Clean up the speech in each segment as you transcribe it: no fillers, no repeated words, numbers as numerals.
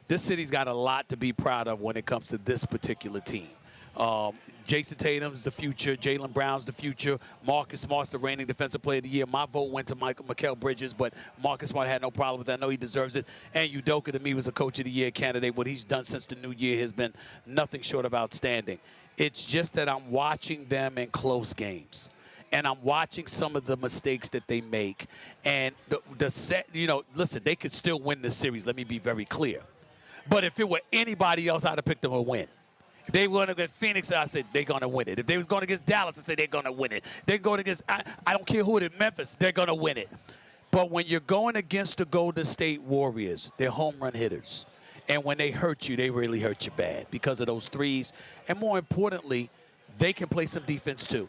this city's got a lot to be proud of when it comes to this particular team. Jayson Tatum's the future. Jaylen Brown's the future. Marcus Smart's the reigning Defensive Player of the Year. My vote went to Mikal Bridges, but Marcus Smart had no problem with that. I know he deserves it. And Udoka, to me, was a Coach of the Year candidate. What he's done since the new year has been nothing short of outstanding. It's just that I'm watching them in close games. And I'm watching some of the mistakes that they make. And listen, they could still win this series. Let me be very clear. But if it were anybody else, I'd have picked them to win. If they were going against Phoenix, I said they're going to win it. If they was going against Dallas, I said they're going to win it. They're going against, I don't care who it is, Memphis, they're going to win it. But when you're going against the Golden State Warriors, they're home run hitters. And when they hurt you, they really hurt you bad because of those threes. And more importantly, they can play some defense too.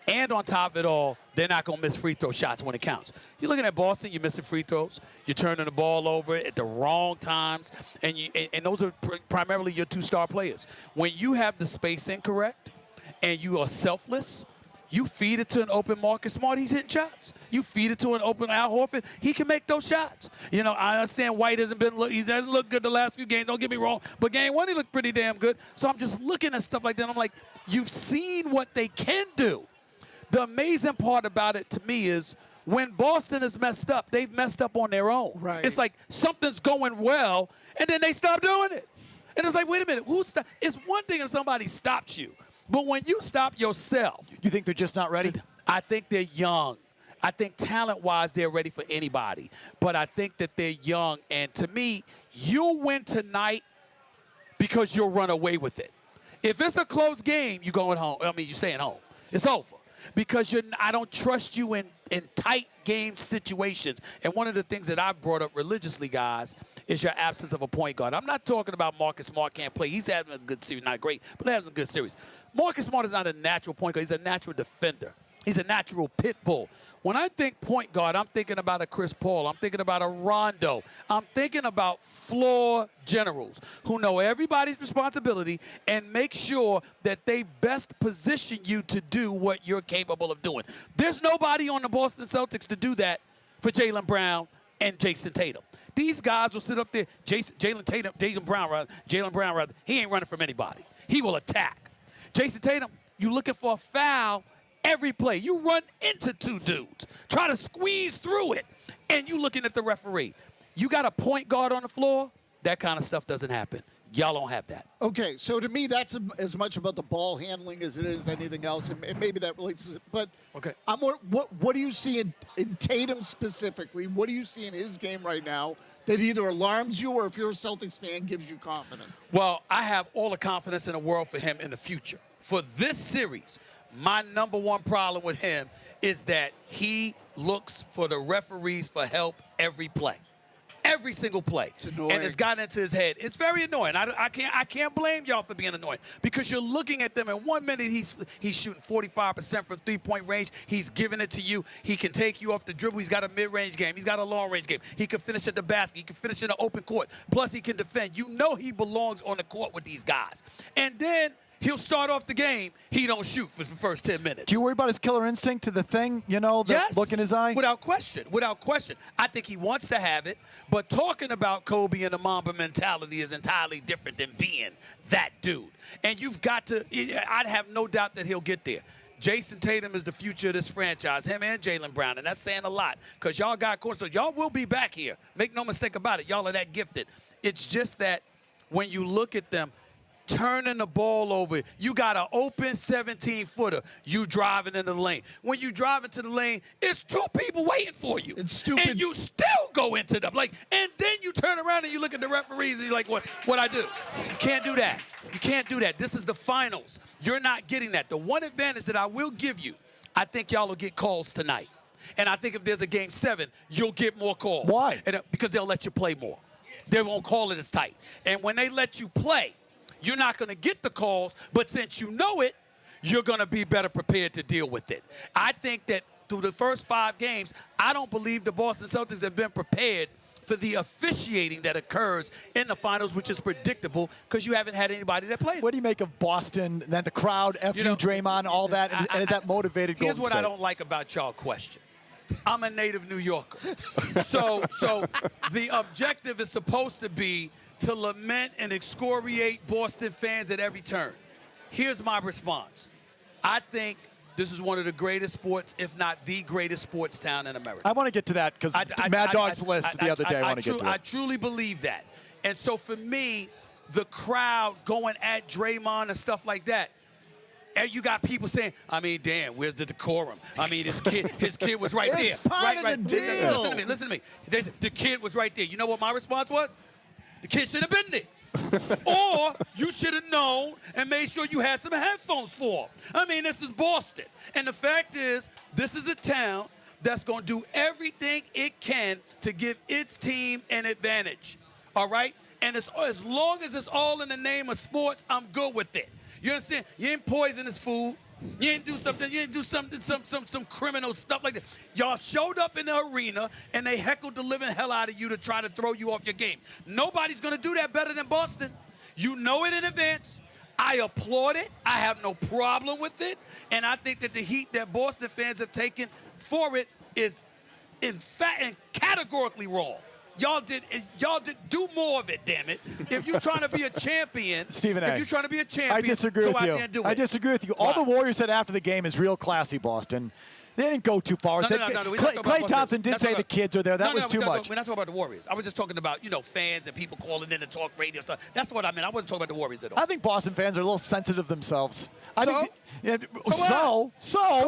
And on top of it all, they're not going to miss free throw shots when it counts. You're looking at Boston, you're missing free throws. You're turning the ball over at the wrong times. And those are primarily your two-star players. When you have the spacing correct and you are selfless, you feed it to an open Marcus Smart, he's hitting shots. You feed it to an open Al Horford, he can make those shots. You know, I understand White he hasn't looked good the last few games, don't get me wrong, but game one he looked pretty damn good. So I'm just looking at stuff like that. I'm like, you've seen what they can do. The amazing part about it to me is when Boston is messed up, they've messed up on their own. Right. It's like something's going well, and then they stop doing it. And it's like, wait a minute, it's one thing if somebody stops you, but when you stop yourself. You think they're just not ready? I think they're young. I think talent-wise they're ready for anybody. But I think that they're young, and to me, you'll win tonight because you'll run away with it. If it's a close game, you're going home. I mean, you're staying home. It's over. Because I don't trust you in tight game situations. And one of the things that I've brought up religiously, guys, is your absence of a point guard. I'm not talking about Marcus Smart can't play. He's having a good series. Not great, but having a good series. Marcus Smart is not a natural point guard. He's a natural defender. He's a natural pit bull. When I think point guard, I'm thinking about a Chris Paul. I'm thinking about a Rondo. I'm thinking about floor generals who know everybody's responsibility and make sure that they best position you to do what you're capable of doing. There's nobody on the Boston Celtics to do that for Jaylen Brown and Jayson Tatum. These guys will sit up there. Jaylen Brown, he ain't running from anybody. He will attack. Jayson Tatum, you looking for a foul every play. You run into two dudes, try to squeeze through it, and you looking at the referee. You got a point guard on the floor, that kind of stuff doesn't happen. Y'all don't have that. Okay, so to me, that's as much about the ball handling as it is anything else, and maybe that relates to it. But okay, what do you see in Tatum specifically? What do you see in his game right now that either alarms you or, if you're a Celtics fan, gives you confidence? Well, I have all the confidence in the world for him in the future. For this series, my number one problem with him is that he looks for the referees for help every play. Every single play. And it's gotten into his head. It's very annoying. I can't blame y'all for being annoying because you're looking at them, and 1 minute he's shooting 45% from three-point range. He's giving it to you. He can take you off the dribble. He's got a mid-range game. He's got a long-range game. He can finish at the basket. He can finish in the open court. Plus, he can defend. You know he belongs on the court with these guys. And then he'll start off the game, he don't shoot for the first 10 minutes. Do you worry about his killer instinct to the thing, you know, the yes, look in his eye? Without question, without question. I think he wants to have it, but talking about Kobe and the Mamba mentality is entirely different than being that dude. And you've got to, I'd have no doubt that he'll get there. Jayson Tatum is the future of this franchise, him and Jaylen Brown, and that's saying a lot because y'all got course, so y'all will be back here. Make no mistake about it. Y'all are that gifted. It's just that when you look at them, turning the ball over. You got an open 17-footer. You driving in the lane. When you drive into the lane, it's two people waiting for you. It's stupid. And you still go into them. And then you turn around and you look at the referees and you're like, what I do? You can't do that. You can't do that. This is the finals. You're not getting that. The one advantage that I will give you, I think y'all will get calls tonight. And I think if there's a game 7, you'll get more calls. Why? Because they'll let you play more. They won't call it as tight. And when they let you play, you're not going to get the calls, but since you know it, you're going to be better prepared to deal with it. I think that through the first 5 games, I don't believe the Boston Celtics have been prepared for the officiating that occurs in the finals, which is predictable because you haven't had anybody that played. What do you make of Boston, then the crowd, Draymond, all that, and is that motivated Golden Here's what State? I don't like about y'all question. I'm a native New Yorker. So the objective is supposed to be to lament and excoriate Boston fans at every turn. Here's my response. I think this is one of the greatest sports, if not the greatest sports town in America. I want to get to that because Mad Dog's list the other day. I want to get to it. I truly believe that. And so for me, the crowd going at Draymond and stuff like that, and you got people saying, I mean, damn, where's the decorum? I mean, his kid was right there. It's part of the deal. Listen to me. The kid was right there. You know what my response was? The kid should have been there. Or you should have known and made sure you had some headphones for him. I mean, this is Boston. And the fact is, this is a town that's going to do everything it can to give its team an advantage. All right? And as long as it's all in the name of sports, I'm good with it. You understand? You ain't poison his food. You ain't do something. You ain't do something. Some criminal stuff like that. Y'all showed up in the arena and they heckled the living hell out of you to try to throw you off your game. Nobody's gonna do that better than Boston. You know it in advance. I applaud it. I have no problem with it, and I think that the heat that Boston fans have taken for it is, in fact, and categorically wrong. Y'all did do more of it, damn it. If you're trying to be a champion, Stephen A. If you're trying to be a champion, I disagree go with out you. there and do it. I disagree with you. All the Warriors said after the game is real classy, Boston. They didn't go too far. Klay Thompson did say the kids are there. That was too much. We're not talking about the Warriors. I was just talking about, fans and people calling in to talk radio stuff. That's what I meant. I wasn't talking about the Warriors at all. I think Boston fans are a little sensitive themselves. So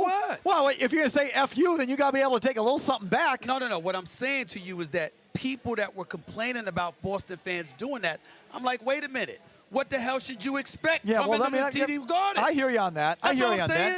what? Well, if you're going to say F you, then you got to be able to take a little something back. No. What I'm saying to you is that people that were complaining about Boston fans doing that, I'm like, wait a minute. What the hell should you expect from the TD Garden? I hear you on that. That's all I'm saying.